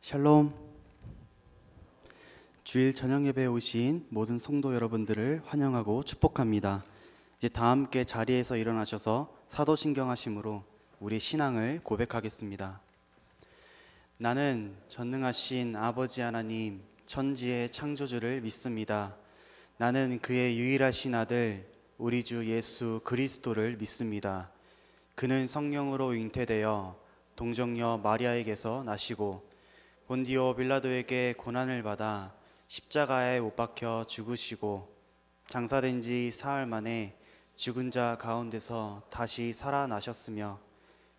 샬롬. 주일 저녁 예배에 오신 모든 성도 여러분들을 환영하고 축복합니다. 이제 다 함께 자리에서 일어나셔서 사도신경하심으로 우리 신앙을 고백하겠습니다. 나는 전능하신 아버지 하나님 천지의 창조주를 믿습니다. 나는 그의 유일하신 아들 우리 주 예수 그리스도를 믿습니다. 그는 성령으로 잉태되어 동정녀 마리아에게서 나시고 본디오 빌라도에게 고난을 받아 십자가에 못 박혀 죽으시고 장사된 지 사흘 만에 죽은 자 가운데서 다시 살아나셨으며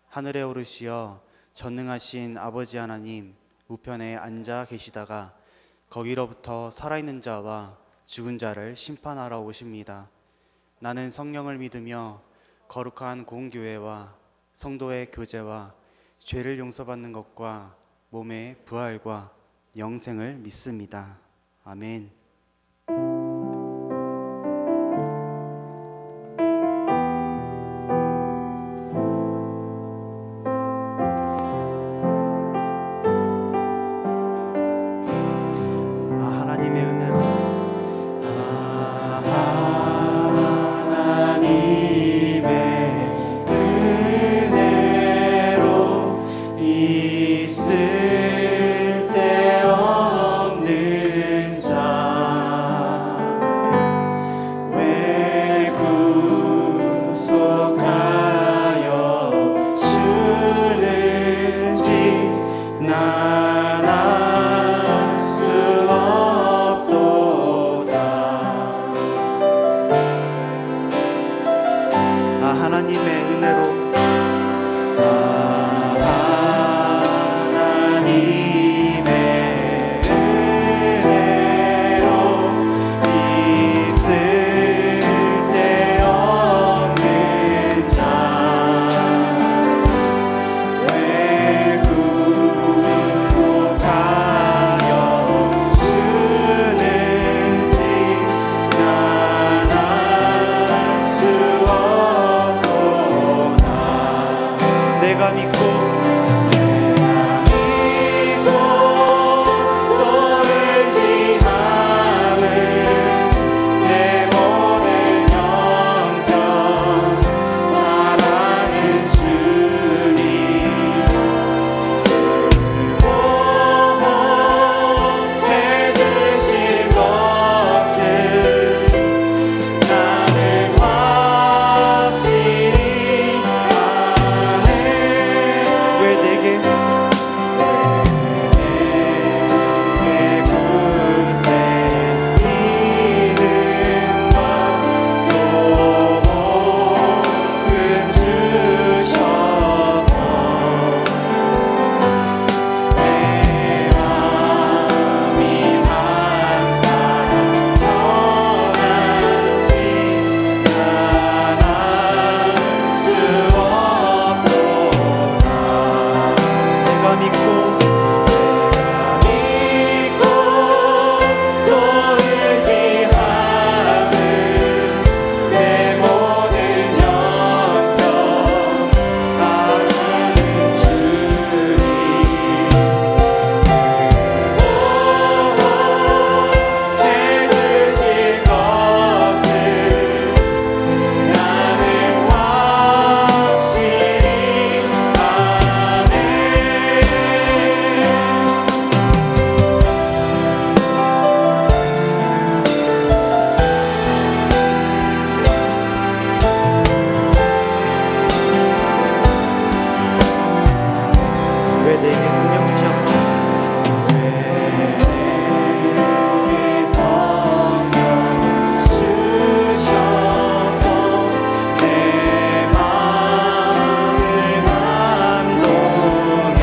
하늘에 오르시어 전능하신 아버지 하나님 우편에 앉아 계시다가 거기로부터 살아있는 자와 죽은 자를 심판하러 오십니다. 나는 성령을 믿으며 거룩한 공교회와 성도의 교제와 죄를 용서받는 것과 몸의 부활과 영생을 믿습니다. 아멘. 하나님의 은혜로 있을 데 없는 자 왜 구속하여 주는지 난 알 수 없도다. 하나님의 은혜로 내가 믿고 또 의지함은 내 모든 형편 사랑하는 주님 보호해 주실 것을 나는 확실히 왜 내게 굳세 믿음과 도움을 주셔서 내 마음이 항상 변하지 않을 수 없도다. 내가 믿고 또 의지함은 내 모든 형편 사랑하는 주님 보호해 주실 것을 나는 확실히 아네. 왜 내게 성령 주셨어? 왜 내게 성령 주셔서 내 마음을 감동해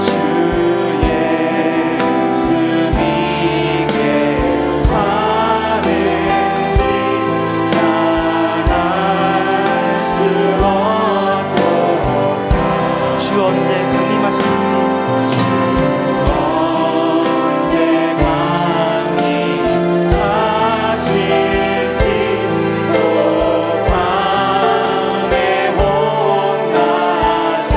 주 예수 믿게 하는지 난 알 수 없도다. 주 언제 강림하실지 언제 강림하실지 또 밤의 홍가제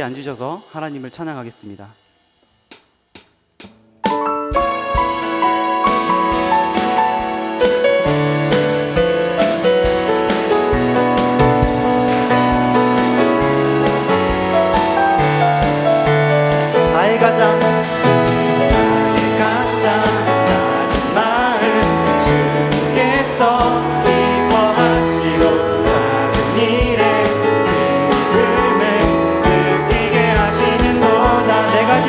자리에 앉으셔서 하나님을 찬양하겠습니다. 나의 가장 낮은 마음 주께서 기뻐하시고 작은 일에 기쁨을 느끼게 하시는도다. 내가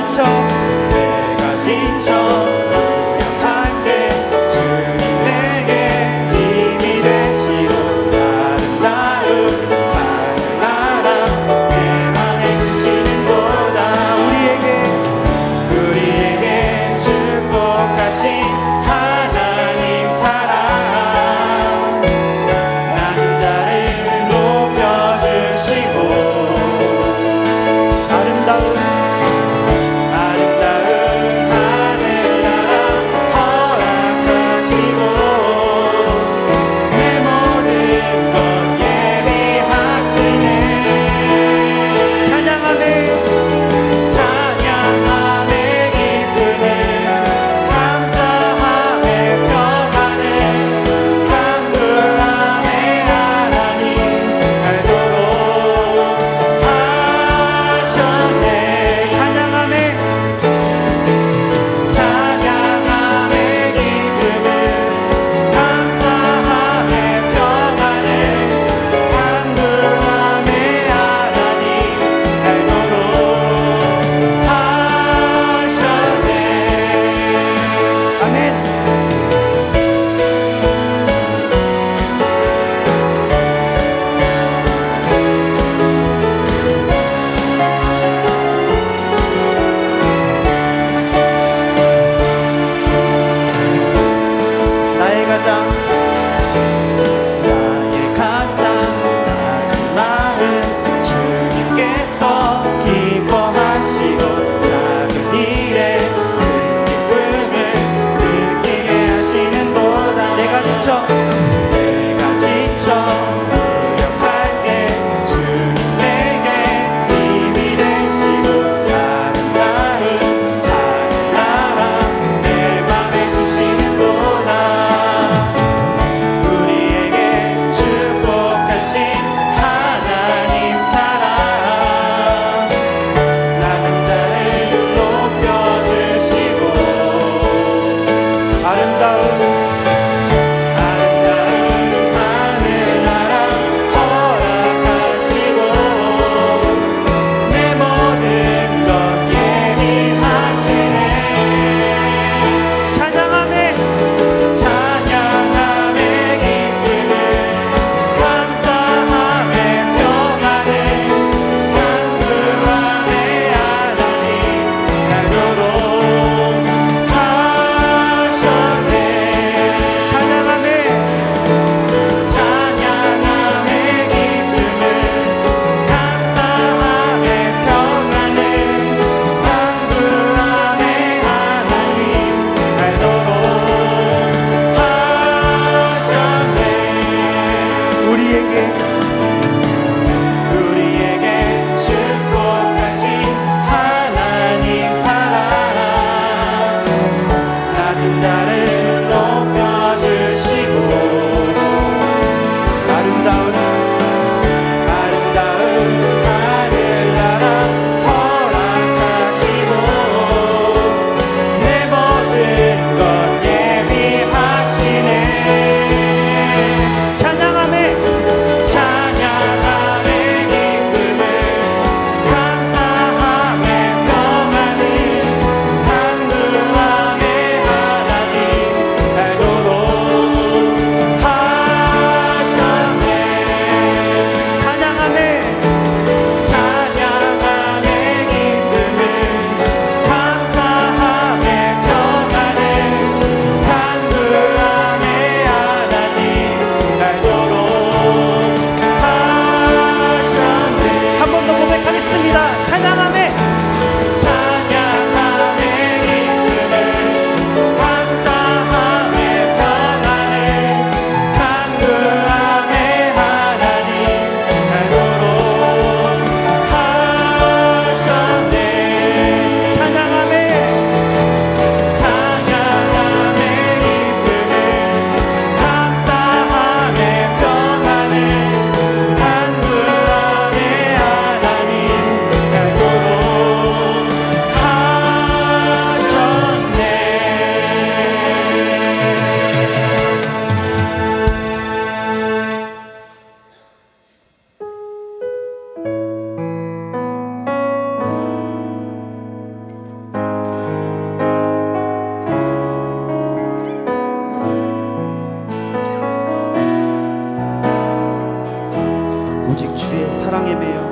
사랑에 매여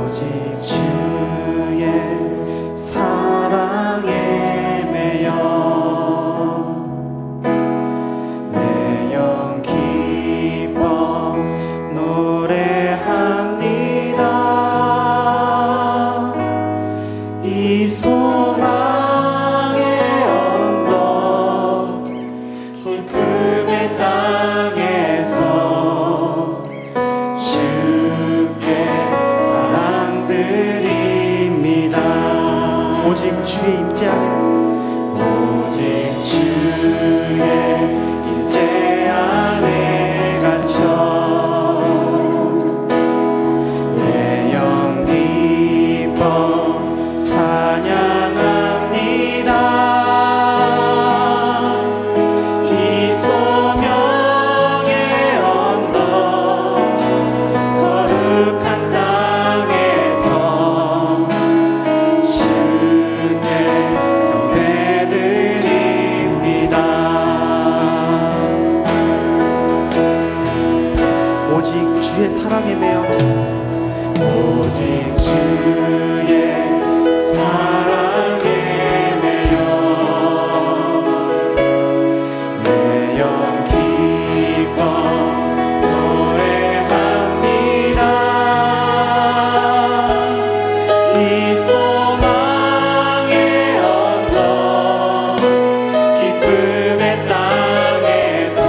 오직 주의 사랑에 매여 내 영 기뻐 노래합니다. 이 소망의 언덕 기쁨의 땅에서 주께 사랑드립니다. 오직 주의 임재 안에 오직 주의 임재 안에 갇혀 내 영 기뻐 찬양합니다. 이 소명의 언덕 거룩한 땅에서 주께 경배드립니다. 오직 주의 사랑에 매여 오직 주의 사랑에 매여 내 영 기뻐 노래합니다. 이 소망의 언덕 기쁨의 땅에서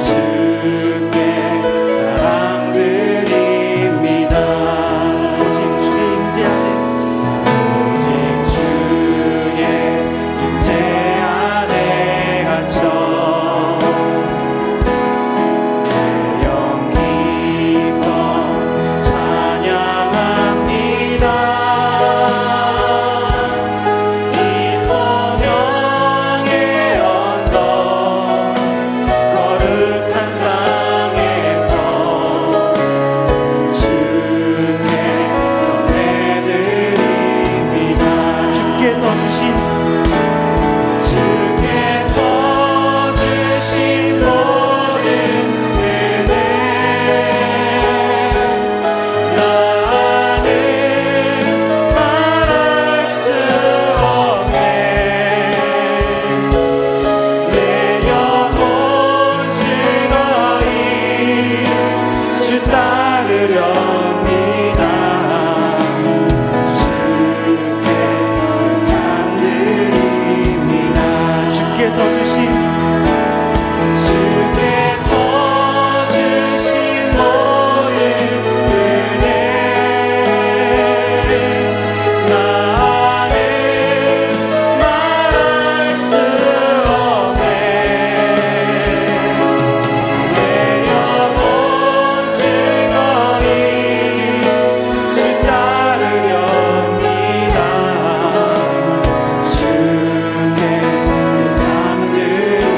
주께 사랑드립니다. 오직 주의 임재 안에 오직 주의 임재 안에 갇혀 내 영 기뻐 찬양합니다. 이 소명의 언덕 거룩한 땅에서 주께 경배드립니다. 주께서 주신 모든 은혜 나는 말할 수 없네. 내 영혼 즐거이 주 따르렵니다. 주께 감사드립니다. 주께서 주신 모든 은혜 나는 말할 수 없네. 내 영혼 즐거이 주 따르렵니다. 주께 감사드립니다.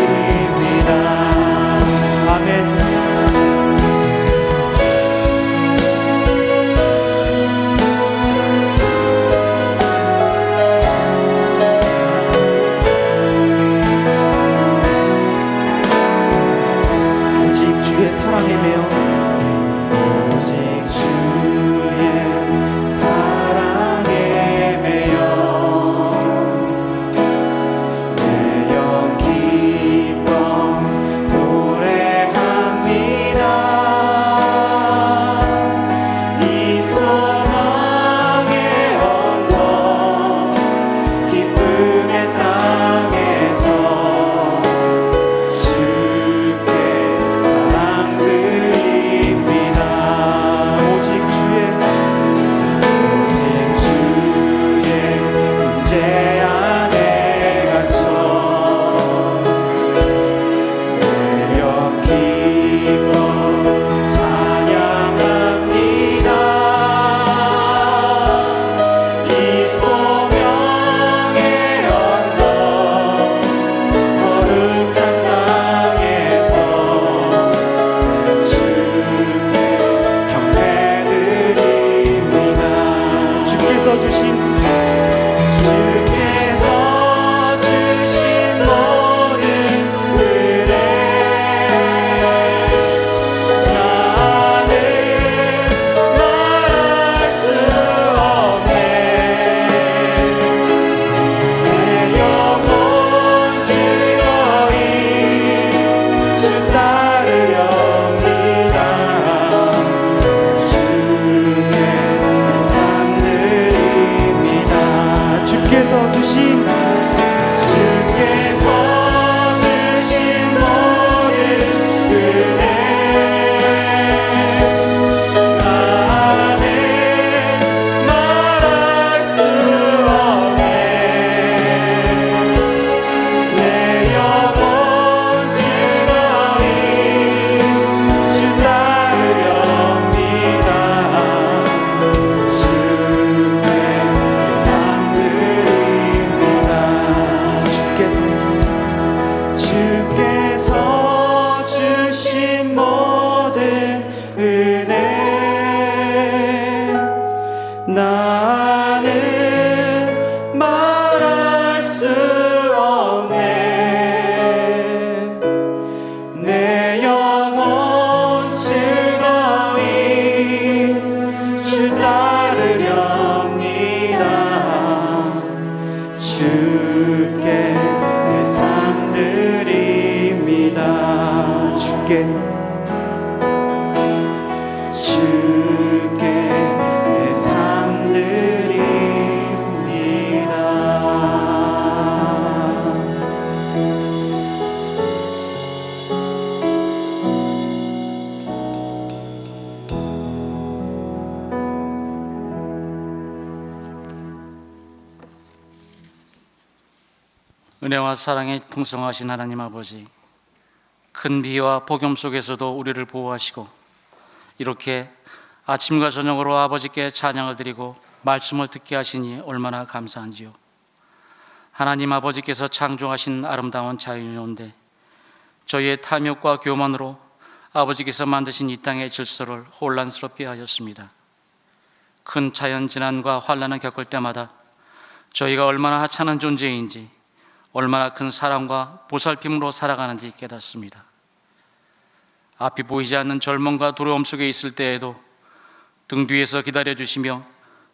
나는 말할 수 없네. 내 영혼 즐거이 주 따르렵니다. 주께 내 삶 드립니다. 주께 내 삶 드립니다. 은혜와 사랑에 풍성하신 하나님 아버지, 큰 비와 폭염 속에서도 우리를 보호하시고 이렇게 아침과 저녁으로 아버지께 찬양을 드리고 말씀을 듣게 하시니 얼마나 감사한지요. 하나님 아버지께서 창조하신 아름다운 자연이온데 저희의 탐욕과 교만으로 아버지께서 만드신 이 땅의 질서를 혼란스럽게 하셨습니다. 큰 자연 재난과 환난을 겪을 때마다 저희가 얼마나 하찮은 존재인지, 얼마나 큰 사랑과 보살핌으로 살아가는지 깨닫습니다. 앞이 보이지 않는 절망과 두려움 속에 있을 때에도 등 뒤에서 기다려주시며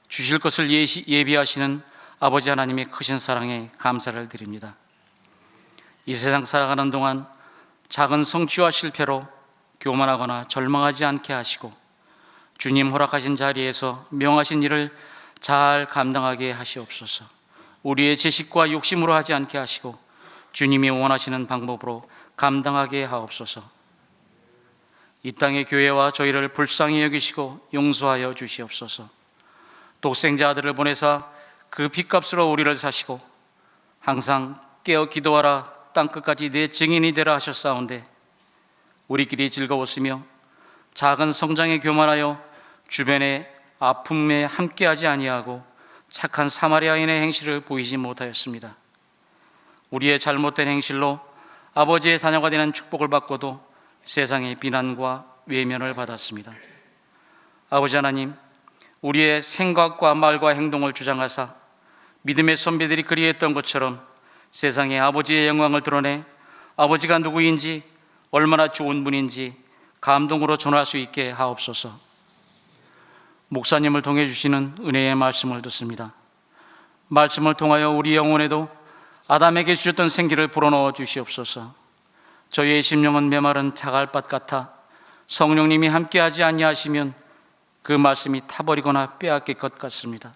주실 것을 예비하시는 아버지 하나님의 크신 사랑에 감사를 드립니다. 이 세상 살아가는 동안 작은 성취와 실패로 교만하거나 절망하지 않게 하시고 주님 허락하신 자리에서 명하신 일을 잘 감당하게 하시옵소서. 우리의 지식과 욕심으로 하지 않게 하시고 주님이 원하시는 방법으로 감당하게 하옵소서. 이 땅의 교회와 저희를 불쌍히 여기시고 용서하여 주시옵소서. 독생자 아들을 보내사 그 핏값으로 우리를 사시고 항상 깨어 기도하라 땅끝까지 내 증인이 되라 하셨사온데 우리끼리 즐거웠으며 작은 성장에 교만하여 주변의 아픔에 함께하지 아니하고 착한 사마리아인의 행실을 보이지 못하였습니다. 우리의 잘못된 행실로 아버지의 자녀가 되는 축복을 받고도 세상의 비난과 외면을 받았습니다. 아버지 하나님, 우리의 생각과 말과 행동을 주장하사 믿음의 선배들이 그리했던 것처럼 세상에 아버지의 영광을 드러내 아버지가 누구인지 얼마나 좋은 분인지 감동으로 전할 수 있게 하옵소서. 목사님을 통해 주시는 은혜의 말씀을 듣습니다. 말씀을 통하여 우리 영혼에도 아담에게 주셨던 생기를 불어넣어 주시옵소서. 저희의 심령은 메마른 자갈밭 같아 성령님이 함께하지 아니하시면 그 말씀이 타버리거나 빼앗길 것 같습니다.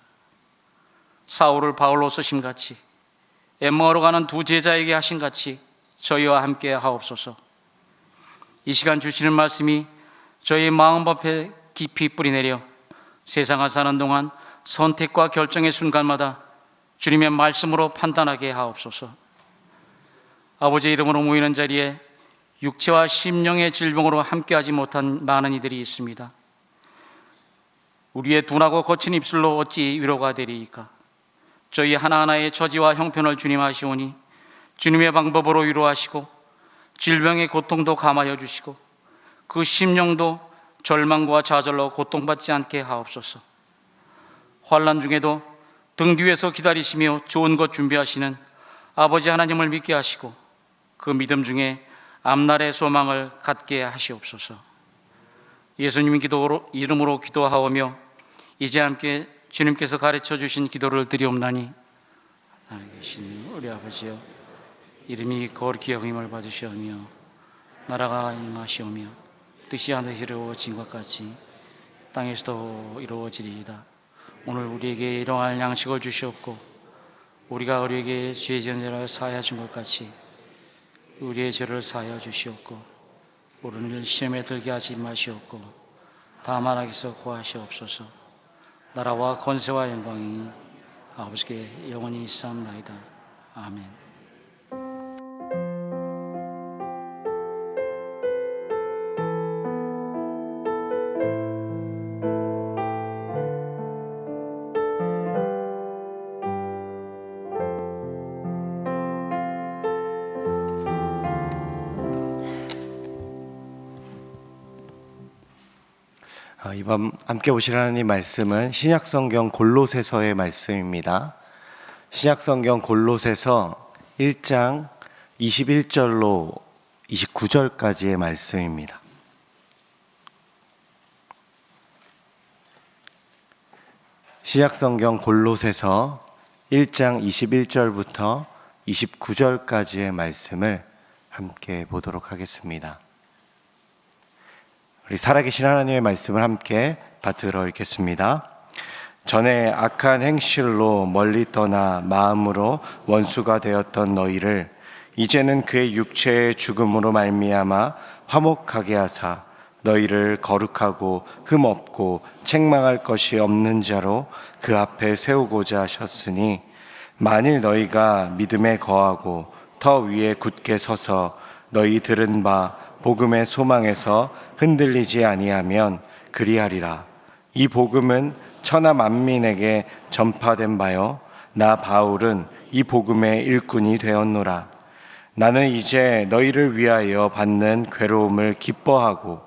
사울을 바울로 쓰심같이 엠마오로 가는 두 제자에게 하신같이 저희와 함께 하옵소서. 이 시간 주시는 말씀이 저희의 마음 앞에 깊이 뿌리내려 세상을 사는 동안 선택과 결정의 순간마다 주님의 말씀으로 판단하게 하옵소서. 아버지의 이름으로 모이는 자리에 육체와 심령의 질병으로 함께하지 못한 많은 이들이 있습니다. 우리의 둔하고 거친 입술로 어찌 위로가 되리이까. 저희 하나하나의 처지와 형편을 주님 아시오니 주님의 방법으로 위로하시고 질병의 고통도 감하여 주시고 그 심령도 절망과 좌절로 고통받지 않게 하옵소서. 환난 중에도 등 뒤에서 기다리시며 좋은 것 준비하시는 아버지 하나님을 믿게 하시고 그 믿음 중에 앞날의 소망을 갖게 하시옵소서. 예수님 이름으로 기도하오며 이제 함께 주님께서 가르쳐 주신 기도를 드리옵나니, 하늘에 계신 우리 아버지여, 이름이 거룩히 여김을 받으시오며 나라가 임하시오며 뜻이 하늘에서 이루어진 것 같이 땅에서도 이루어지리이다. 오늘 우리에게 일용할 양식을 주시옵고 우리가 우리에게 죄 지은 자를 사하여 준 것 같이 우리의 죄를 사하여 주시옵고 우리를 시험에 들게 하지 마시옵고 다만 악에서 구하시옵소서. 나라와 권세와 영광이 아버지께 영원히 있사옵나이다. 아멘. 이번 함께 보실 하나님 말씀은 신약성경 골로새서의 말씀입니다. 신약성경 골로새서 1장 21절로 29절까지의 말씀입니다. 신약성경 골로새서 1장 21절부터 29절까지의 말씀을 함께 보도록 하겠습니다. 우리 살아계신 하나님의 말씀을 함께 받들어 읽겠습니다. 전에 악한 행실로 멀리 떠나 마음으로 원수가 되었던 너희를 이제는 그의 육체의 죽음으로 말미암아 화목하게 하사 너희를 거룩하고 흠없고 책망할 것이 없는 자로 그 앞에 세우고자 하셨으니 만일 너희가 믿음에 거하고 더 위에 굳게 서서 너희 들은 바 복음의 소망에서 흔들리지 아니하면 그리하리라. 이 복음은 천하 만민에게 전파된 바요 나 바울은 이 복음의 일꾼이 되었노라. 나는 이제 너희를 위하여 받는 괴로움을 기뻐하고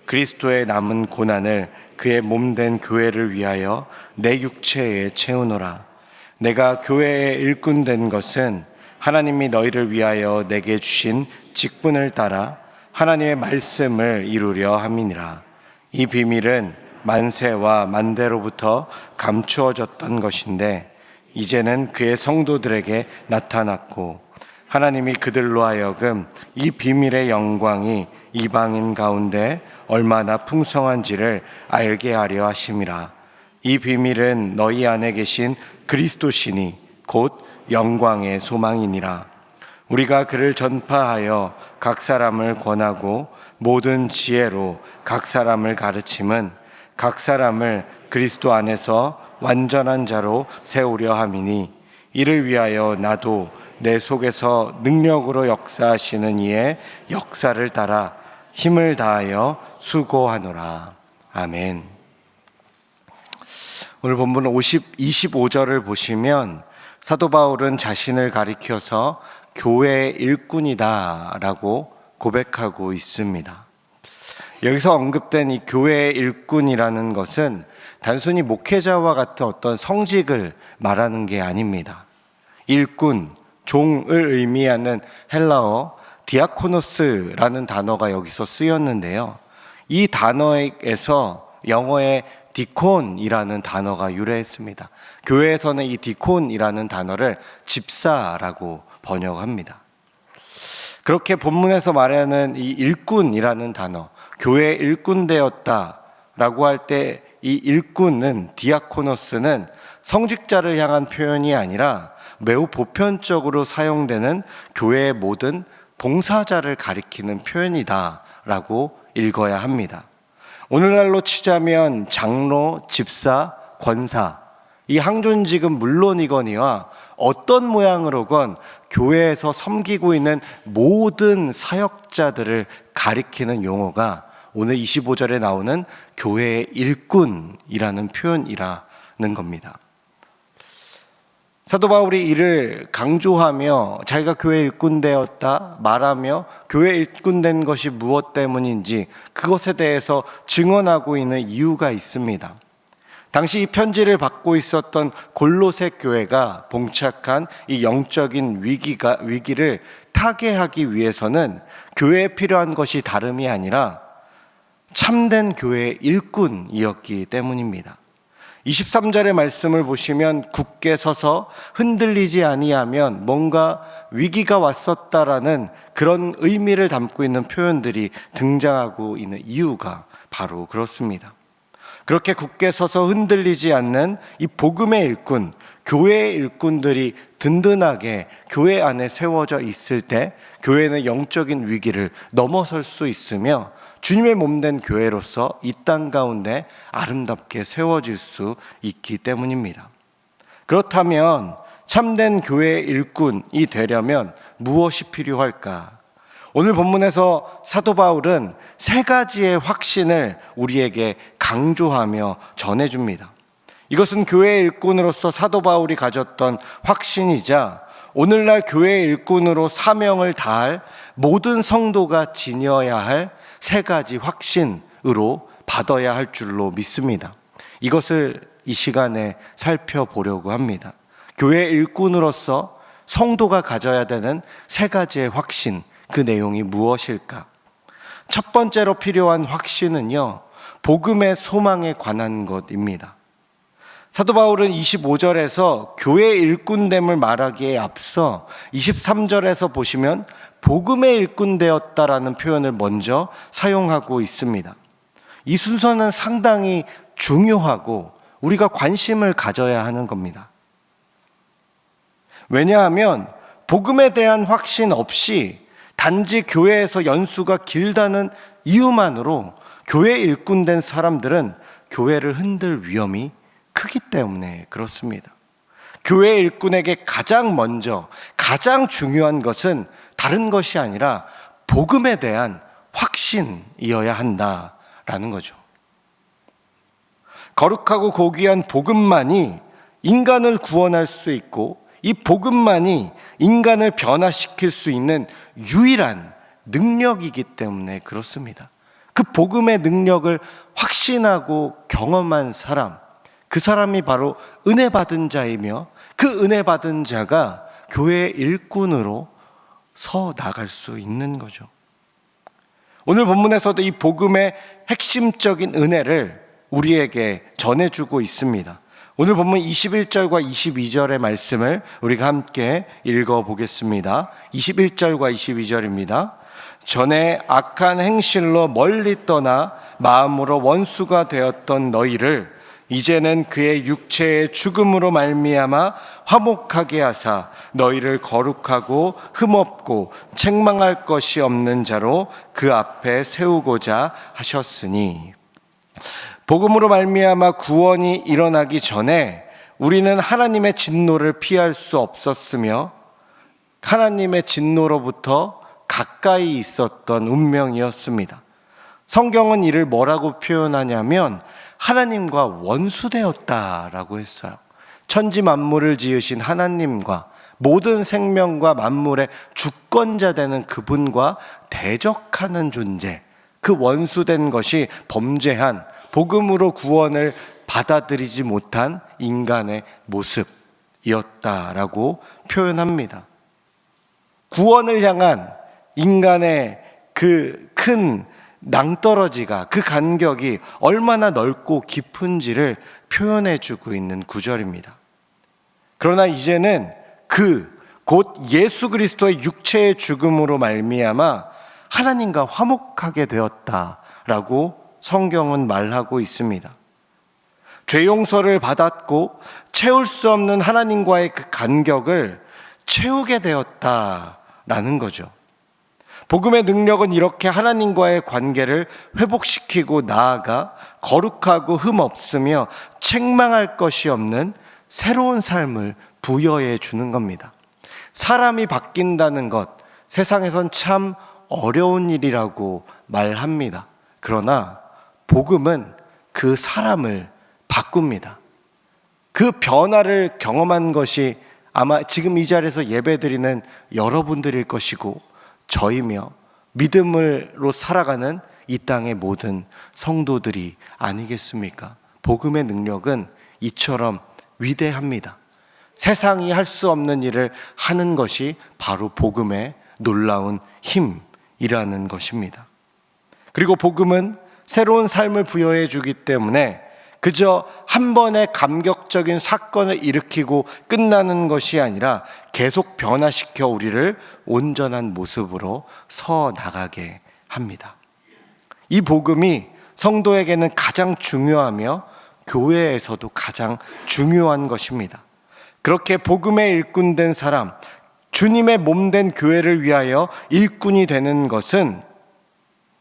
그리스도의 남은 고난을 그의 몸된 교회를 위하여 내 육체에 채우노라. 내가 교회의 일꾼 된 것은 하나님이 너희를 위하여 내게 주신 직분을 따라 하나님의 말씀을 이루려 함이니라. 이 비밀은 만세와 만대로부터 감추어졌던 것인데 이제는 그의 성도들에게 나타났고 하나님이 그들로 하여금 이 비밀의 영광이 이방인 가운데 얼마나 풍성한지를 알게 하려 하심이라. 이 비밀은 너희 안에 계신 그리스도시니 곧 영광의 소망이니라. 우리가 그를 전파하여 각 사람을 권하고 모든 지혜로 각 사람을 가르침은 각 사람을 그리스도 안에서 완전한 자로 세우려 함이니 이를 위하여 나도 내 속에서 능력으로 역사하시는 이의 역사를 따라 힘을 다하여 수고하노라. 아멘. 오늘 본문 25절을 보시면 사도 바울은 자신을 가리켜서 교회의 일꾼이다 라고 고백하고 있습니다. 여기서 언급된 이 교회의 일꾼이라는 것은 단순히 목회자와 같은 어떤 성직을 말하는 게 아닙니다. 일꾼, 종을 의미하는 헬라어 디아코노스라는 단어가 여기서 쓰였는데요. 이 단어에서 영어의 디콘이라는 단어가 유래했습니다. 교회에서는 이 디콘이라는 단어를 집사라고 번역합니다. 그렇게 본문에서 말하는 이 일꾼이라는 단어, 교회에 일꾼 되었다라고 할 때 이 일꾼은 디아코노스는 성직자를 향한 표현이 아니라 매우 보편적으로 사용되는 교회의 모든 봉사자를 가리키는 표현이다라고 읽어야 합니다. 오늘날로 치자면 장로, 집사, 권사 이 항존직은 물론이거니와 어떤 모양으로건 교회에서 섬기고 있는 모든 사역자들을 가리키는 용어가 오늘 25절에 나오는 교회의 일꾼이라는 표현이라는 겁니다. 사도 바울이 이를 강조하며 자기가 교회 일꾼 되었다 말하며 교회 일꾼 된 것이 무엇 때문인지 그것에 대해서 증언하고 있는 이유가 있습니다. 당시 이 편지를 받고 있었던 골로새 교회가 봉착한 이 영적인 위기를 타개하기 위해서는 교회에 필요한 것이 다름이 아니라 참된 교회의 일꾼이었기 때문입니다. 23절의 말씀을 보시면 굳게 서서 흔들리지 아니하면 뭔가 위기가 왔었다라는 그런 의미를 담고 있는 표현들이 등장하고 있는 이유가 바로 그렇습니다. 그렇게 굳게 서서 흔들리지 않는 이 복음의 일꾼, 교회의 일꾼들이 든든하게 교회 안에 세워져 있을 때 교회는 영적인 위기를 넘어설 수 있으며 주님의 몸된 교회로서 이 땅 가운데 아름답게 세워질 수 있기 때문입니다. 그렇다면 참된 교회의 일꾼이 되려면 무엇이 필요할까? 오늘 본문에서 사도 바울은 세 가지의 확신을 우리에게 강조하며 전해줍니다. 이것은 교회의 일꾼으로서 사도 바울이 가졌던 확신이자 오늘날 교회의 일꾼으로 사명을 다할 모든 성도가 지녀야 할 세 가지 확신으로 받아야 할 줄로 믿습니다. 이것을 이 시간에 살펴보려고 합니다. 교회 일꾼으로서 성도가 가져야 되는 세 가지의 확신, 그 내용이 무엇일까? 첫 번째로 필요한 확신은요, 복음의 소망에 관한 것입니다. 사도 바울은 25절에서 교회 일꾼됨을 말하기에 앞서 23절에서 보시면 복음의 일꾼 되었다라는 표현을 먼저 사용하고 있습니다. 이 순서는 상당히 중요하고 우리가 관심을 가져야 하는 겁니다. 왜냐하면 복음에 대한 확신 없이 단지 교회에서 연수가 길다는 이유만으로 교회 일꾼된 사람들은 교회를 흔들 위험이 크기 때문에 그렇습니다. 교회 일꾼에게 가장 먼저 가장 중요한 것은 다른 것이 아니라 복음에 대한 확신이어야 한다라는 거죠. 거룩하고 고귀한 복음만이 인간을 구원할 수 있고 이 복음만이 인간을 변화시킬 수 있는 유일한 능력이기 때문에 그렇습니다. 그 복음의 능력을 확신하고 경험한 사람, 그 사람이 바로 은혜 받은 자이며 그 은혜 받은 자가 교회의 일꾼으로 서 나갈 수 있는 거죠. 오늘 본문에서도 이 복음의 핵심적인 은혜를 우리에게 전해주고 있습니다. 오늘 본문 21절과 22절의 말씀을 우리가 함께 읽어보겠습니다. 21절과 22절입니다. 전에 악한 행실로 멀리 떠나 마음으로 원수가 되었던 너희를 이제는 그의 육체의 죽음으로 말미암아 화목하게 하사 너희를 거룩하고 흠없고 책망할 것이 없는 자로 그 앞에 세우고자 하셨으니, 복음으로 말미암아 구원이 일어나기 전에 우리는 하나님의 진노를 피할 수 없었으며 하나님의 진노로부터 가까이 있었던 운명이었습니다. 성경은 이를 뭐라고 표현하냐면 하나님과 원수되었다라고 했어요. 천지 만물을 지으신 하나님과 모든 생명과 만물의 주권자 되는 그분과 대적하는 존재, 그 원수된 것이 범죄한 복음으로 구원을 받아들이지 못한 인간의 모습이었다라고 표현합니다. 구원을 향한 인간의 그 큰 낭떠러지가, 그 간격이 얼마나 넓고 깊은지를 표현해주고 있는 구절입니다. 그러나 이제는 곧 예수 그리스도의 육체의 죽음으로 말미암아 하나님과 화목하게 되었다라고 성경은 말하고 있습니다. 죄 용서를 받았고 채울 수 없는 하나님과의 그 간격을 채우게 되었다라는 거죠. 복음의 능력은 이렇게 하나님과의 관계를 회복시키고 나아가 거룩하고 흠 없으며 책망할 것이 없는 새로운 삶을 부여해 주는 겁니다. 사람이 바뀐다는 것, 세상에선 참 어려운 일이라고 말합니다. 그러나 복음은 그 사람을 바꿉니다. 그 변화를 경험한 것이 아마 지금 이 자리에서 예배드리는 여러분들일 것이고 저희며 믿음으로 살아가는 이 땅의 모든 성도들이 아니겠습니까? 복음의 능력은 이처럼 위대합니다. 세상이 할 수 없는 일을 하는 것이 바로 복음의 놀라운 힘이라는 것입니다. 그리고 복음은 새로운 삶을 부여해 주기 때문에 그저 한 번의 감격적인 사건을 일으키고 끝나는 것이 아니라 계속 변화시켜 우리를 온전한 모습으로 서 나가게 합니다. 이 복음이 성도에게는 가장 중요하며 교회에서도 가장 중요한 것입니다. 그렇게 복음의 일꾼된 사람, 주님의 몸된 교회를 위하여 일꾼이 되는 것은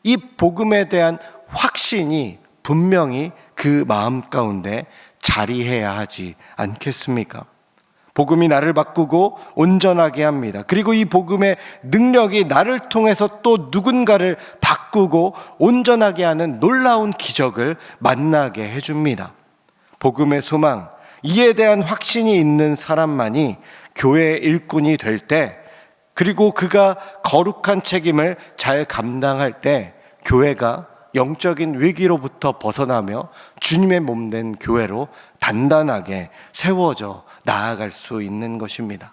이 복음에 대한 확신이 분명히 그 마음 가운데 자리해야 하지 않겠습니까? 복음이 나를 바꾸고 온전하게 합니다. 그리고 이 복음의 능력이 나를 통해서 또 누군가를 바꾸고 온전하게 하는 놀라운 기적을 만나게 해줍니다. 복음의 소망, 이에 대한 확신이 있는 사람만이 교회의 일꾼이 될 때, 그리고 그가 거룩한 책임을 잘 감당할 때 교회가 영적인 위기로부터 벗어나며 주님의 몸된 교회로 단단하게 세워져 나아갈 수 있는 것입니다.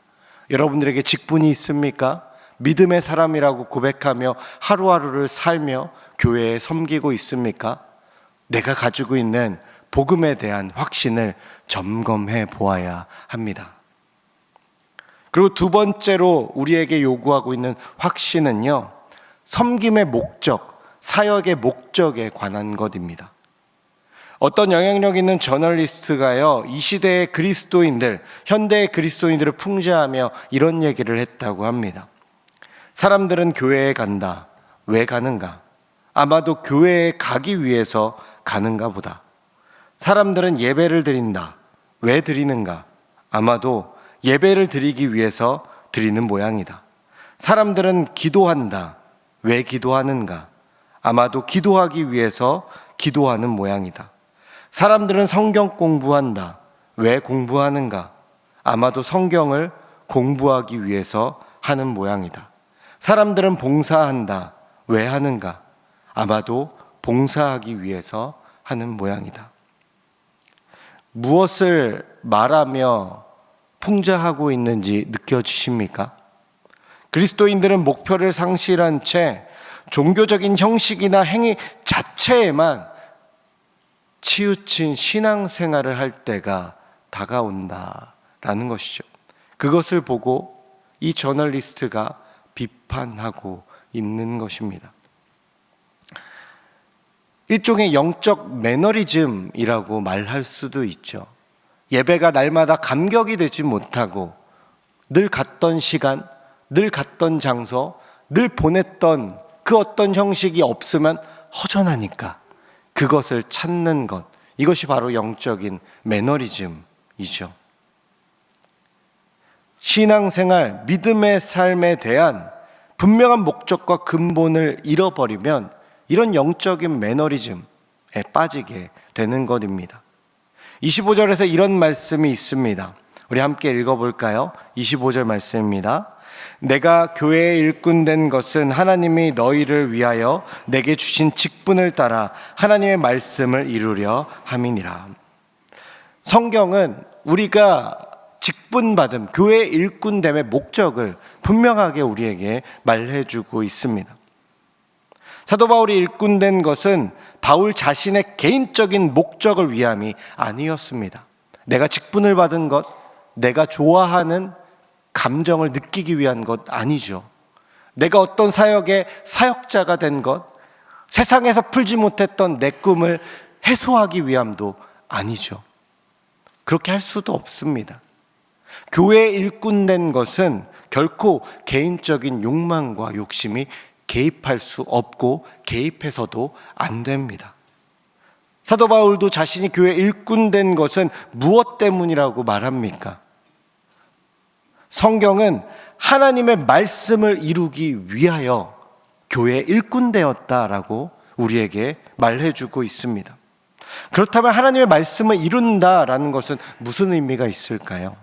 여러분들에게 직분이 있습니까? 믿음의 사람이라고 고백하며 하루하루를 살며 교회에 섬기고 있습니까? 내가 가지고 있는 복음에 대한 확신을 점검해 보아야 합니다. 그리고 두 번째로 우리에게 요구하고 있는 확신은요, 섬김의 목적, 사역의 목적에 관한 것입니다. 어떤 영향력 있는 저널리스트가요, 이 시대의 그리스도인들, 현대의 그리스도인들을 풍자하며 이런 얘기를 했다고 합니다. 사람들은 교회에 간다. 왜 가는가? 아마도 교회에 가기 위해서 가는가 보다. 사람들은 예배를 드린다. 왜 드리는가? 아마도 예배를 드리기 위해서 드리는 모양이다. 사람들은 기도한다. 왜 기도하는가? 아마도 기도하기 위해서 기도하는 모양이다. 사람들은 성경 공부한다. 왜 공부하는가? 아마도 성경을 공부하기 위해서 하는 모양이다. 사람들은 봉사한다. 왜 하는가? 아마도 봉사하기 위해서 하는 모양이다. 무엇을 말하며 풍자하고 있는지 느껴지십니까? 그리스도인들은 목표를 상실한 채 종교적인 형식이나 행위 자체에만 치우친 신앙생활을 할 때가 다가온다라는 것이죠. 그것을 보고 이 저널리스트가 비판하고 있는 것입니다. 일종의 영적 매너리즘이라고 말할 수도 있죠. 예배가 날마다 감격이 되지 못하고 늘 갔던 시간, 늘 갔던 장소, 늘 보냈던 그 어떤 형식이 없으면 허전하니까 그것을 찾는 것, 이것이 바로 영적인 매너리즘이죠. 신앙생활, 믿음의 삶에 대한 분명한 목적과 근본을 잃어버리면 이런 영적인 매너리즘에 빠지게 되는 것입니다. 25절에서 이런 말씀이 있습니다. 우리 함께 읽어볼까요? 25절 말씀입니다. 내가 교회에 일꾼된 것은 하나님이 너희를 위하여 내게 주신 직분을 따라 하나님의 말씀을 이루려 함이니라. 성경은 우리가 직분받은 교회 일꾼됨의 목적을 분명하게 우리에게 말해주고 있습니다. 사도 바울이 일꾼된 것은 바울 자신의 개인적인 목적을 위함이 아니었습니다. 내가 직분을 받은 것, 내가 좋아하는 감정을 느끼기 위한 것 아니죠. 내가 어떤 사역의 사역자가 된 것, 세상에서 풀지 못했던 내 꿈을 해소하기 위함도 아니죠. 그렇게 할 수도 없습니다. 교회에 일꾼된 것은 결코 개인적인 욕망과 욕심이 개입할 수 없고 개입해서도 안 됩니다. 사도 바울도 자신이 교회에 일꾼된 것은 무엇 때문이라고 말합니까? 성경은 하나님의 말씀을 이루기 위하여 교회에 일꾼되었다라고 우리에게 말해주고 있습니다. 그렇다면 하나님의 말씀을 이룬다라는 것은 무슨 의미가 있을까요?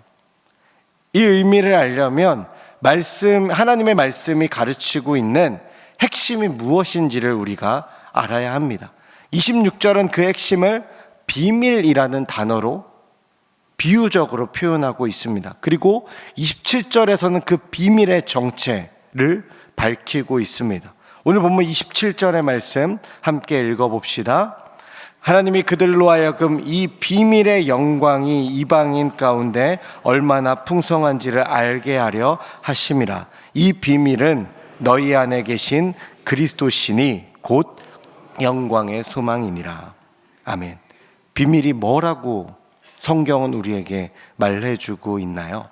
이 의미를 알려면 하나님의 말씀이 가르치고 있는 핵심이 무엇인지를 우리가 알아야 합니다. 26절은 그 핵심을 비밀이라는 단어로 비유적으로 표현하고 있습니다. 그리고 27절에서는 그 비밀의 정체를 밝히고 있습니다. 오늘 본문 27절의 말씀 함께 읽어봅시다. 하나님이 그들로 하여금 이 비밀의 영광이 이방인 가운데 얼마나 풍성한지를 알게 하려 하심이라. 이 비밀은 너희 안에 계신 그리스도시니 곧 영광의 소망이니라. 아멘. 비밀이 뭐라고 성경은 우리에게 말해주고 있나요?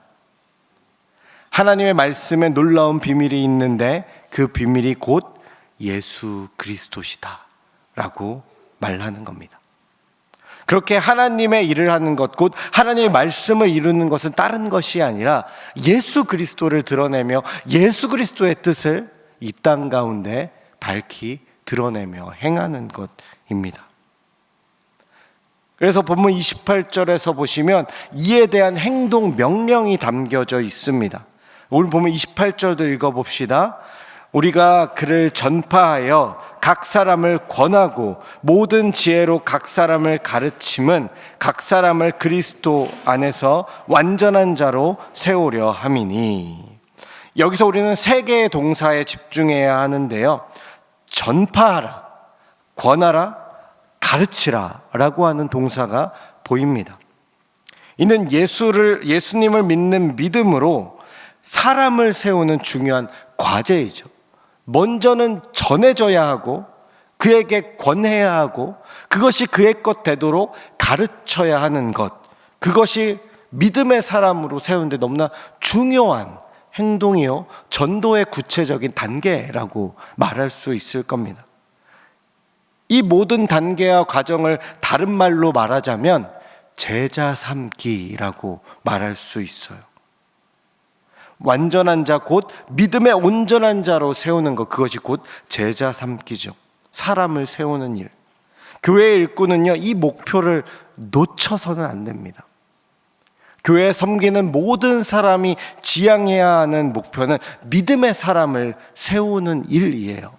하나님의 말씀에 놀라운 비밀이 있는데 그 비밀이 곧 예수 그리스도시다 라고 말하는 겁니다. 그렇게 하나님의 일을 하는 것, 곧 하나님의 말씀을 이루는 것은 다른 것이 아니라 예수 그리스도를 드러내며 예수 그리스도의 뜻을 이 땅 가운데 밝히 드러내며 행하는 것입니다. 그래서 본문 28절에서 보시면 이에 대한 행동 명령이 담겨져 있습니다. 오늘 보면 28절도 읽어봅시다. 우리가 그를 전파하여 각 사람을 권하고 모든 지혜로 각 사람을 가르침은 각 사람을 그리스도 안에서 완전한 자로 세우려 함이니. 여기서 우리는 세 개의 동사에 집중해야 하는데요. 전파하라, 권하라, 가르치라 라고 하는 동사가 보입니다. 이는 예수님을 믿는 믿음으로 사람을 세우는 중요한 과제이죠. 먼저는 전해져야 하고 그에게 권해야 하고 그것이 그의 것 되도록 가르쳐야 하는 것, 그것이 믿음의 사람으로 세우는데 너무나 중요한 행동이요 전도의 구체적인 단계라고 말할 수 있을 겁니다. 이 모든 단계와 과정을 다른 말로 말하자면 제자 삼기라고 말할 수 있어요. 완전한 자, 곧 믿음의 온전한 자로 세우는 것, 그것이 곧 제자 삼기죠. 사람을 세우는 일. 교회의 일꾼은요, 이 목표를 놓쳐서는 안 됩니다. 교회 섬기는 모든 사람이 지향해야 하는 목표는 믿음의 사람을 세우는 일이에요.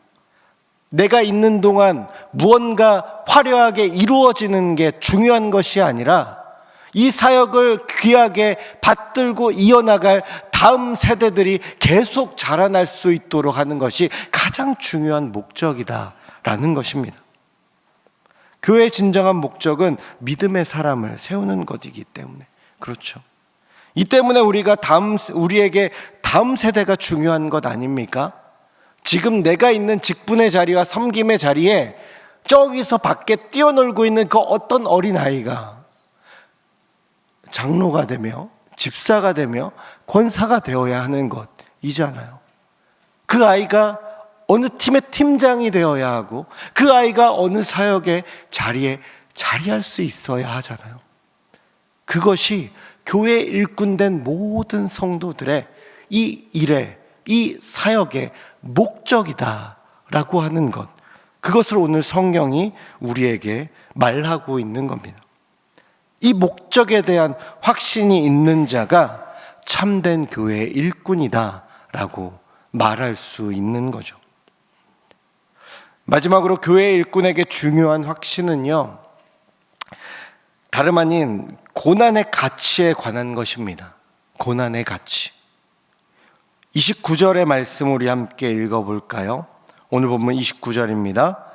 내가 있는 동안 무언가 화려하게 이루어지는 게 중요한 것이 아니라 이 사역을 귀하게 받들고 이어나갈 다음 세대들이 계속 자라날 수 있도록 하는 것이 가장 중요한 목적이다라는 것입니다. 교회의 진정한 목적은 믿음의 사람을 세우는 것이기 때문에 그렇죠. 이 때문에 우리에게 다음 세대가 중요한 것 아닙니까? 지금 내가 있는 직분의 자리와 섬김의 자리에 저기서 밖에 뛰어놀고 있는 그 어떤 어린아이가 장로가 되며 집사가 되며 권사가 되어야 하는 것이잖아요. 그 아이가 어느 팀의 팀장이 되어야 하고 그 아이가 어느 사역의 자리에 자리할 수 있어야 하잖아요. 그것이 교회 일꾼된 모든 성도들의 이 일의, 이 사역의 목적이다라고 하는 것, 그것을 오늘 성경이 우리에게 말하고 있는 겁니다. 이 목적에 대한 확신이 있는 자가 참된 교회의 일꾼이다라고 말할 수 있는 거죠. 마지막으로 교회의 일꾼에게 중요한 확신은요, 다름 아닌 고난의 가치에 관한 것입니다. 고난의 가치. 29절의 말씀 우리 함께 읽어볼까요? 오늘 본문 29절입니다.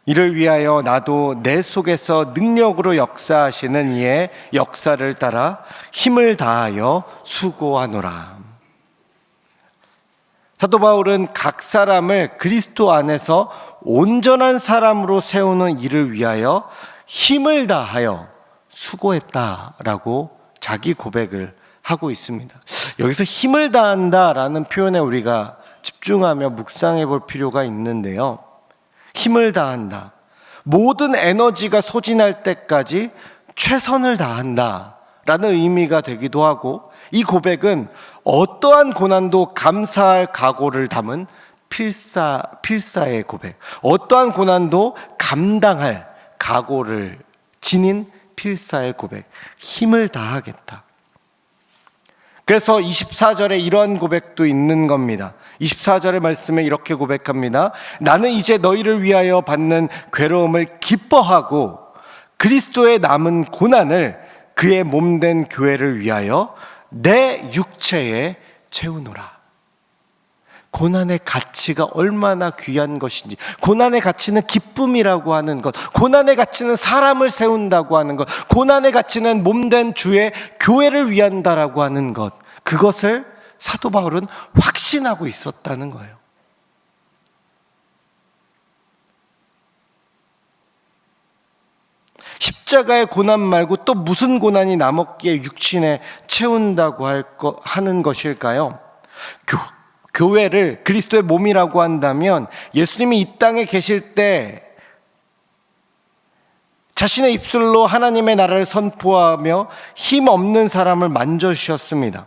이를 위하여 나도 내 속에서 능력으로 역사하시는 이의 역사를 따라 힘을 다하여 수고하노라. 사도 바울은 각 사람을 그리스도 안에서 온전한 사람으로 세우는 일을 위하여 힘을 다하여 수고했다라고 자기 고백을 하고 있습니다. 여기서 힘을 다한다라는 표현에 우리가 집중하며 묵상해 볼 필요가 있는데요. 힘을 다한다. 모든 에너지가 소진할 때까지 최선을 다한다라는 의미가 되기도 하고, 이 고백은 어떠한 고난도 감사할 각오를 담은 필사의 고백, 어떠한 고난도 감당할 각오를 지닌 필사의 고백, 힘을 다하겠다. 그래서 24절에 이러한 고백도 있는 겁니다. 24절의 말씀에 이렇게 고백합니다. 나는 이제 너희를 위하여 받는 괴로움을 기뻐하고 그리스도의 남은 고난을 그의 몸된 교회를 위하여 내 육체에 채우노라. 고난의 가치가 얼마나 귀한 것인지, 고난의 가치는 기쁨이라고 하는 것, 고난의 가치는 사람을 세운다고 하는 것, 고난의 가치는 몸된 주의 교회를 위한다라고 하는 것, 그것을 사도 바울은 확신하고 있었다는 거예요. 십자가의 고난 말고 또 무슨 고난이 남았기에 육신에 채운다고 하는 것일까요? 교회를 그리스도의 몸이라고 한다면 예수님이 이 땅에 계실 때 자신의 입술로 하나님의 나라를 선포하며 힘없는 사람을 만져주셨습니다.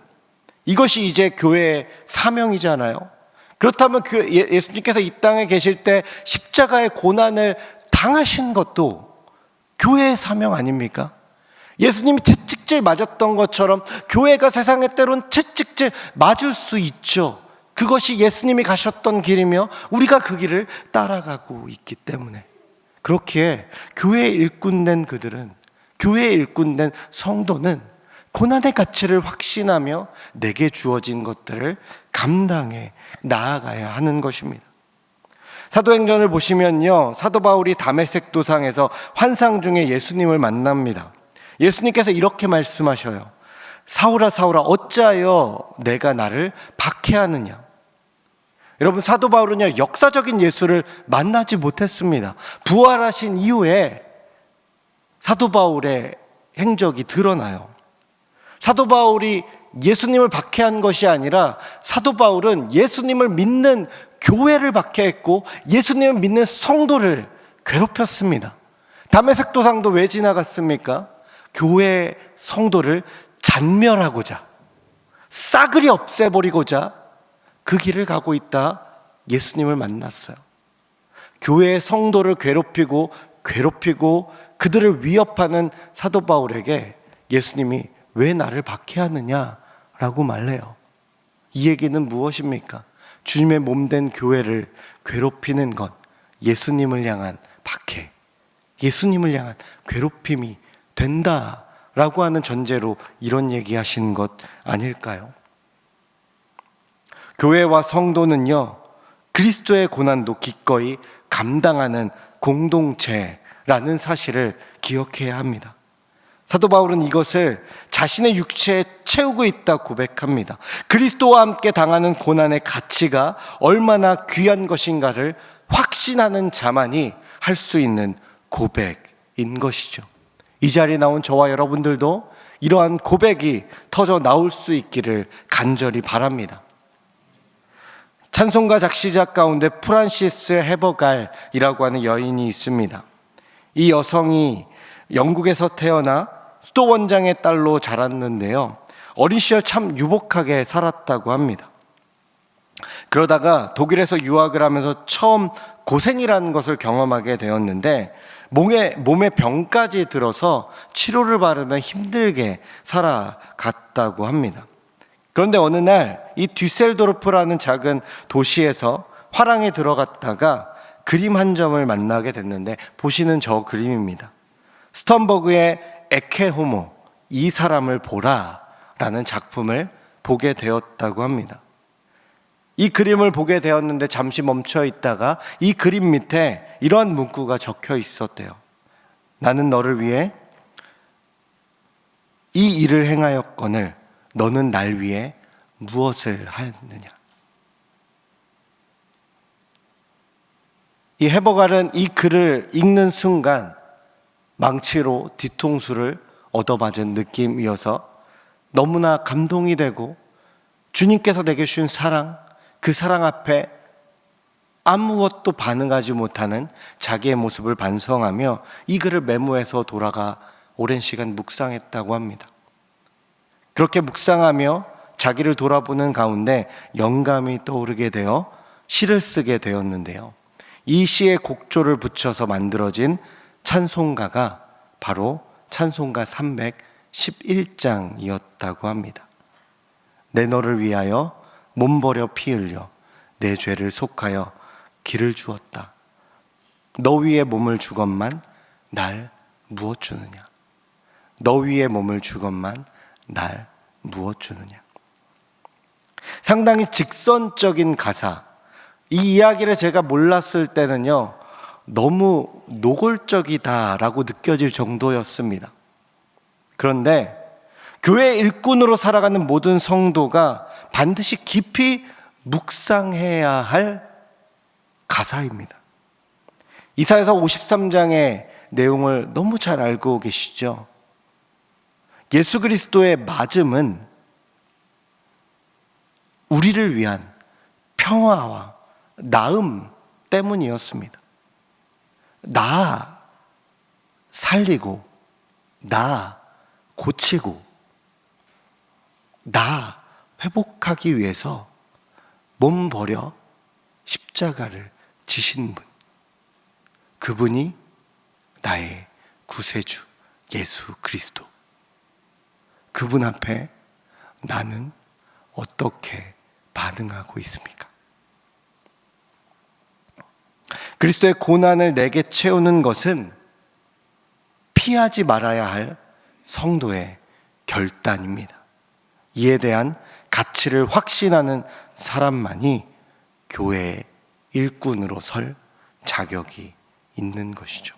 이것이 이제 교회의 사명이잖아요. 그렇다면 예수님께서 이 땅에 계실 때 십자가의 고난을 당하신 것도 교회의 사명 아닙니까? 예수님이 채찍질 맞았던 것처럼 교회가 세상의 때론 채찍질 맞을 수 있죠. 그것이 예수님이 가셨던 길이며 우리가 그 길을 따라가고 있기 때문에, 그렇기에 교회에 일꾼된 그들은, 교회에 일꾼된 성도는 고난의 가치를 확신하며 내게 주어진 것들을 감당해 나아가야 하는 것입니다. 사도행전을 보시면요, 사도 바울이 다메섹 도상에서 환상 중에 예수님을 만납니다. 예수님께서 이렇게 말씀하셔요. 사울아 사울아 어찌하여 내가 나를 박해하느냐. 여러분, 사도 바울은요, 역사적인 예수를 만나지 못했습니다. 부활하신 이후에 사도 바울의 행적이 드러나요. 사도 바울이 예수님을 박해한 것이 아니라 사도 바울은 예수님을 믿는 교회를 박해했고 예수님을 믿는 성도를 괴롭혔습니다. 다메섹 도상도 왜 지나갔습니까? 교회 성도를 잔멸하고자, 싸그리 없애버리고자 그 길을 가고 있다 예수님을 만났어요. 교회의 성도를 괴롭히고 그들을 위협하는 사도 바울에게 예수님이 왜 나를 박해하느냐라고 말해요. 이 얘기는 무엇입니까? 주님의 몸된 교회를 괴롭히는 것, 예수님을 향한 박해, 예수님을 향한 괴롭힘이 된다라고 하는 전제로 이런 얘기하시는 것 아닐까요? 교회와 성도는요, 그리스도의 고난도 기꺼이 감당하는 공동체라는 사실을 기억해야 합니다. 사도 바울은 이것을 자신의 육체에 채우고 있다 고백합니다. 그리스도와 함께 당하는 고난의 가치가 얼마나 귀한 것인가를 확신하는 자만이 할 수 있는 고백인 것이죠. 이 자리에 나온 저와 여러분들도 이러한 고백이 터져 나올 수 있기를 간절히 바랍니다. 찬송가 작시작 가운데 프란시스 헤버갈이라고 하는 여인이 있습니다. 이 여성이 영국에서 태어나 수도 원장의 딸로 자랐는데요, 어린 시절 참 유복하게 살았다고 합니다. 그러다가 독일에서 유학을 하면서 처음 고생이라는 것을 경험하게 되었는데 몸에 병까지 들어서 치료를 받으며 힘들게 살아갔다고 합니다. 그런데 어느 날 이 뒤셀도르프라는 작은 도시에서 화랑에 들어갔다가 그림 한 점을 만나게 됐는데, 보시는 저 그림입니다. 스턴버그의 에케 호모, 이 사람을 보라 라는 작품을 보게 되었다고 합니다. 이 그림을 보게 되었는데 잠시 멈춰 있다가 이 그림 밑에 이러한 문구가 적혀 있었대요. 나는 너를 위해 이 일을 행하였거늘 너는 날 위해 무엇을 하였느냐. 이 헤버갈은 이 글을 읽는 순간 망치로 뒤통수를 얻어맞은 느낌이어서 너무나 감동이 되고, 주님께서 내게 주신 사랑, 그 사랑 앞에 아무것도 반응하지 못하는 자기의 모습을 반성하며 이 글을 메모해서 돌아가 오랜 시간 묵상했다고 합니다. 그렇게 묵상하며 자기를 돌아보는 가운데 영감이 떠오르게 되어 시를 쓰게 되었는데요, 이 시에 곡조를 붙여서 만들어진 찬송가가 바로 찬송가 311장이었다고 합니다. 내 너를 위하여 몸 버려 피 흘려 내 죄를 속하여 길을 주었다. 너 위에 몸을 주건만 날 무엇 주느냐. 너 위에 몸을 주건만 날 무엇 주느냐. 상당히 직선적인 가사, 이 이야기를 제가 몰랐을 때는요, 너무 노골적이다라고 느껴질 정도였습니다. 그런데 교회 일꾼으로 살아가는 모든 성도가 반드시 깊이 묵상해야 할 가사입니다. 이사야서 53장의 내용을 너무 잘 알고 계시죠? 예수 그리스도의 맞음은 우리를 위한 평화와 나음 때문이었습니다. 나 살리고, 나 고치고, 나 회복하기 위해서 몸 버려 십자가를 지신 분, 그분이 나의 구세주 예수 그리스도. 그분 앞에 나는 어떻게 반응하고 있습니까? 그리스도의 고난을 내게 채우는 것은 피하지 말아야 할 성도의 결단입니다. 이에 대한 가치를 확신하는 사람만이 교회의 일꾼으로 설 자격이 있는 것이죠.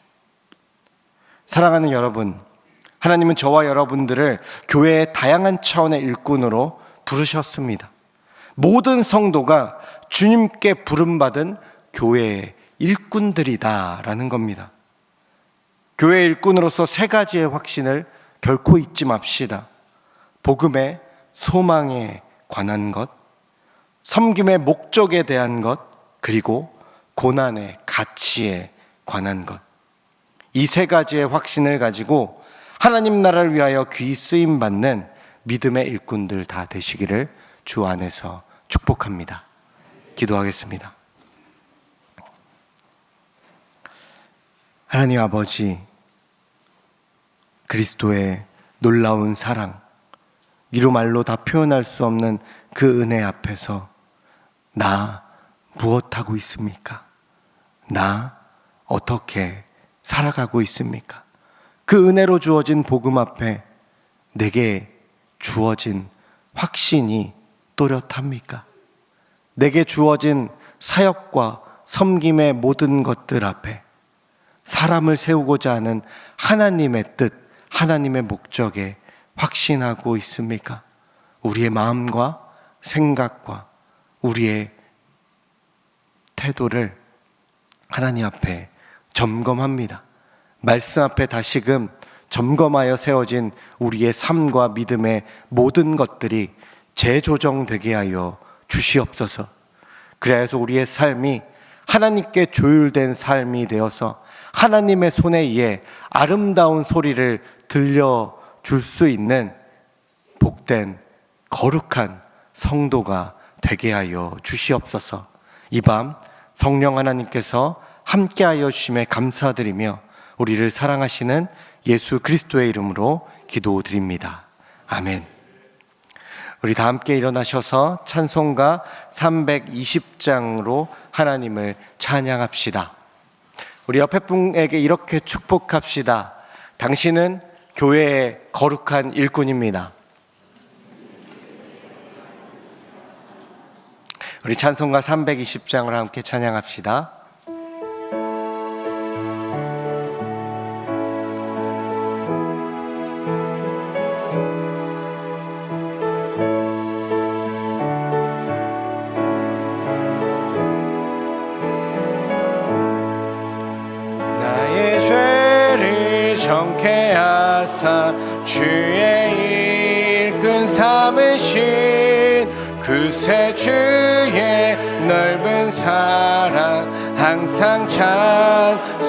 사랑하는 여러분, 하나님은 저와 여러분들을 교회의 다양한 차원의 일꾼으로 부르셨습니다. 모든 성도가 주님께 부름받은 교회의 일꾼들이다라는 겁니다. 교회의 일꾼으로서 세 가지의 확신을 결코 잊지 맙시다. 복음의 소망에 관한 것, 섬김의 목적에 대한 것, 그리고 고난의 가치에 관한 것. 이 세 가지의 확신을 가지고 하나님 나라를 위하여 귀 쓰임 받는 믿음의 일꾼들 다 되시기를 주 안에서 축복합니다. 기도하겠습니다. 하나님 아버지, 그리스도의 놀라운 사랑, 이루 말로 다 표현할 수 없는 그 은혜 앞에서 나 무엇하고 있습니까? 나 어떻게 살아가고 있습니까? 그 은혜로 주어진 복음 앞에 내게 주어진 확신이 또렷합니까? 내게 주어진 사역과 섬김의 모든 것들 앞에 사람을 세우고자 하는 하나님의 뜻, 하나님의 목적에 확신하고 있습니까? 우리의 마음과 생각과 우리의 태도를 하나님 앞에 점검합니다. 말씀 앞에 다시금 점검하여 세워진 우리의 삶과 믿음의 모든 것들이 재조정되게 하여 주시옵소서. 그래야 해서 우리의 삶이 하나님께 조율된 삶이 되어서 하나님의 손에 의해 아름다운 소리를 들려줄 수 있는 복된 거룩한 성도가 되게 하여 주시옵소서. 이 밤 성령 하나님께서 함께하여 주심에 감사드리며 우리를 사랑하시는 예수 그리스도의 이름으로 기도드립니다. 아멘. 우리 다 함께 일어나셔서 찬송가 320장으로 하나님을 찬양합시다. 우리 옆에 분에게 이렇게 축복합시다. 당신은 교회의 거룩한 일꾼입니다. 우리 찬송가 320장을 함께 찬양합시다. 정케하사 주의 일꾼 삼으신 그새 주의 넓은 사랑 항상 찬송합니다.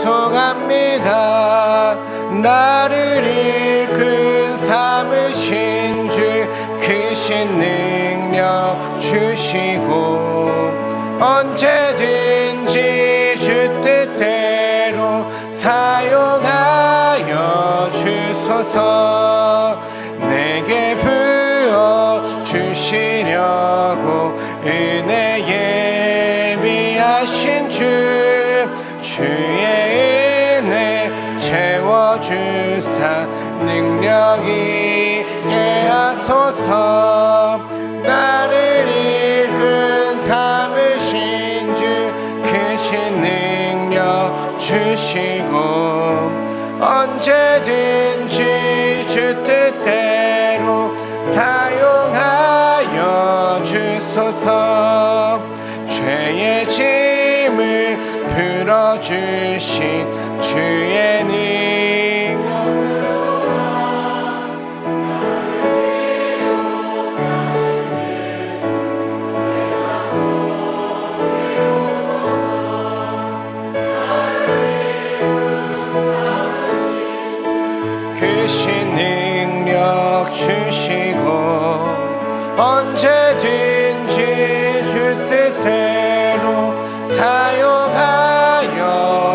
나를 일꾼 삼으신 주 크신 능력 주시고 언제든지 주 뜻대로 사용하여 주소서. 내게 부어주시려고 은혜 예비하신 주의 은혜 채워주사 능력 있게 하소서. 나를 일꾼 삼으신 주 크신 능력 주시고 언제든지 주 뜻대로 사용하여 주소서. 죄의 짐을 풀어주신 주의 능력 크신 능력 주시고 언제든지 주 뜻대로 사용하여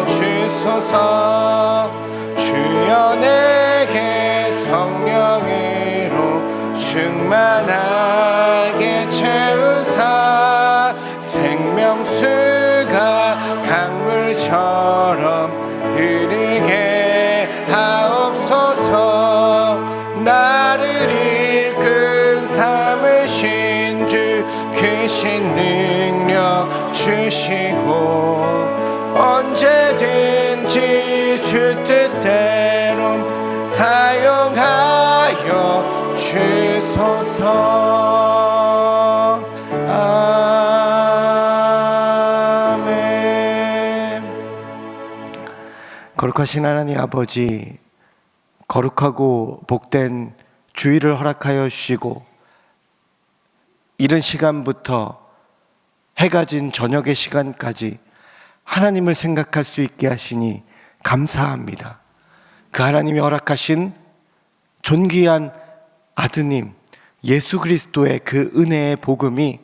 주소서. 주여 내게 성령으로 충만하게 채우사 언제든지 주 뜻대로 사용하여 주소서. 아멘. 거룩하신 하나님 아버지, 거룩하고 복된 주일을 허락하여 주시고 이른 시간부터 해가 진 저녁의 시간까지 하나님을 생각할 수 있게 하시니 감사합니다. 그 하나님이 허락하신 존귀한 아드님 예수 그리스도의 그 은혜의 복음이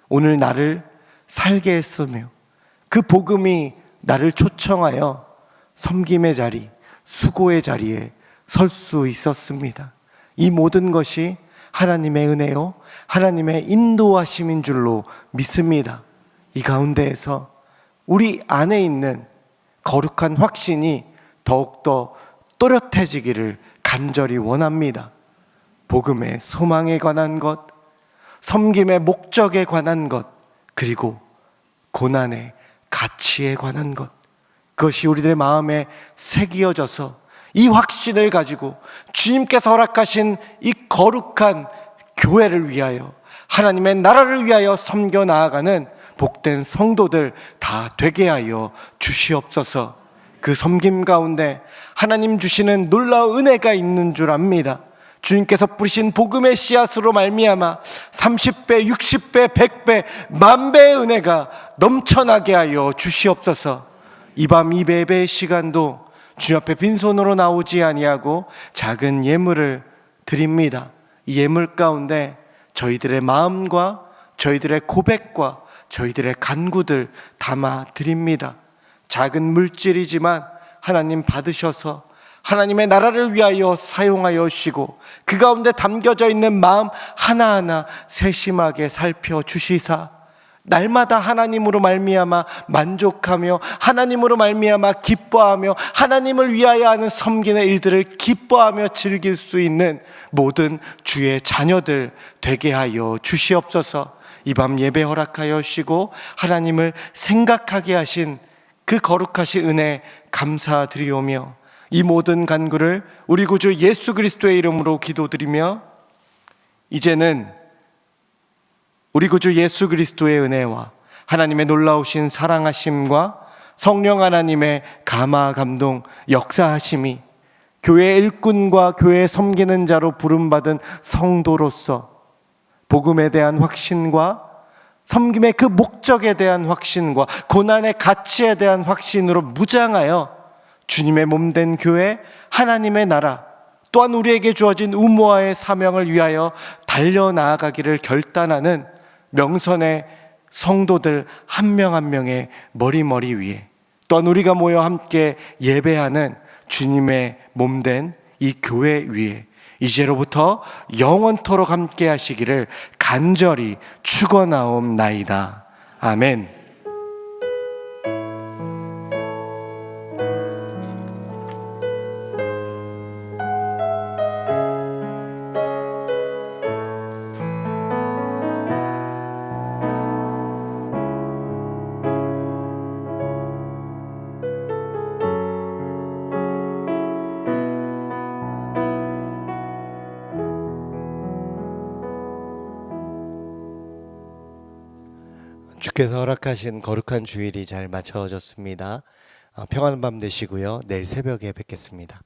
오늘 나를 살게 했으며, 그 복음이 나를 초청하여 섬김의 자리, 수고의 자리에 설 수 있었습니다. 이 모든 것이 하나님의 은혜요, 하나님의 인도하심인 줄로 믿습니다. 이 가운데에서 우리 안에 있는 거룩한 확신이 더욱더 또렷해지기를 간절히 원합니다. 복음의 소망에 관한 것, 섬김의 목적에 관한 것, 그리고 고난의 가치에 관한 것, 그것이 우리들의 마음에 새기어져서 이 확신을 가지고 주님께서 허락하신 이 거룩한 교회를 위하여, 하나님의 나라를 위하여 섬겨 나아가는 복된 성도들 다 되게 하여 주시옵소서. 그 섬김 가운데 하나님 주시는 놀라운 은혜가 있는 줄 압니다. 주님께서 뿌리신 복음의 씨앗으로 말미암아 30배, 60배, 100배, 10,000배의 은혜가 넘쳐나게 하여 주시옵소서. 이 밤 이 예배의 시간도 주님 앞에 빈손으로 나오지 아니하고 작은 예물을 드립니다. 이 예물 가운데 저희들의 마음과 저희들의 고백과 저희들의 간구들 담아 드립니다. 작은 물질이지만 하나님 받으셔서 하나님의 나라를 위하여 사용하여 주시고, 그 가운데 담겨져 있는 마음 하나하나 세심하게 살펴주시사 날마다 하나님으로 말미암아 만족하며 하나님으로 말미암아 기뻐하며 하나님을 위하여 하는 섬기는 일들을 기뻐하며 즐길 수 있는 모든 주의 자녀들 되게 하여 주시옵소서. 이 밤 예배 허락하여 주시고 하나님을 생각하게 하신 그 거룩하신 은혜 감사드리오며, 이 모든 간구를 우리 구주 예수 그리스도의 이름으로 기도드리며, 이제는 우리 구주 예수 그리스도의 은혜와 하나님의 놀라우신 사랑하심과 성령 하나님의 감화 감동 역사하심이 교회 일꾼과 교회 섬기는 자로 부름받은 성도로서 복음에 대한 확신과 섬김의 그 목적에 대한 확신과 고난의 가치에 대한 확신으로 무장하여 주님의 몸된 교회, 하나님의 나라, 또한 우리에게 주어진 의무와의 사명을 위하여 달려나아가기를 결단하는 명선의 성도들 한 명 한 명의 머리 위에, 또한 우리가 모여 함께 예배하는 주님의 몸된 이 교회 위에 이제로부터 영원토록 함께 하시기를 간절히 축원하옵나이다. 아멘. 주께서 허락하신 거룩한 주일이 잘 마쳐졌습니다. 평안한 밤 되시고요. 내일 새벽에 뵙겠습니다.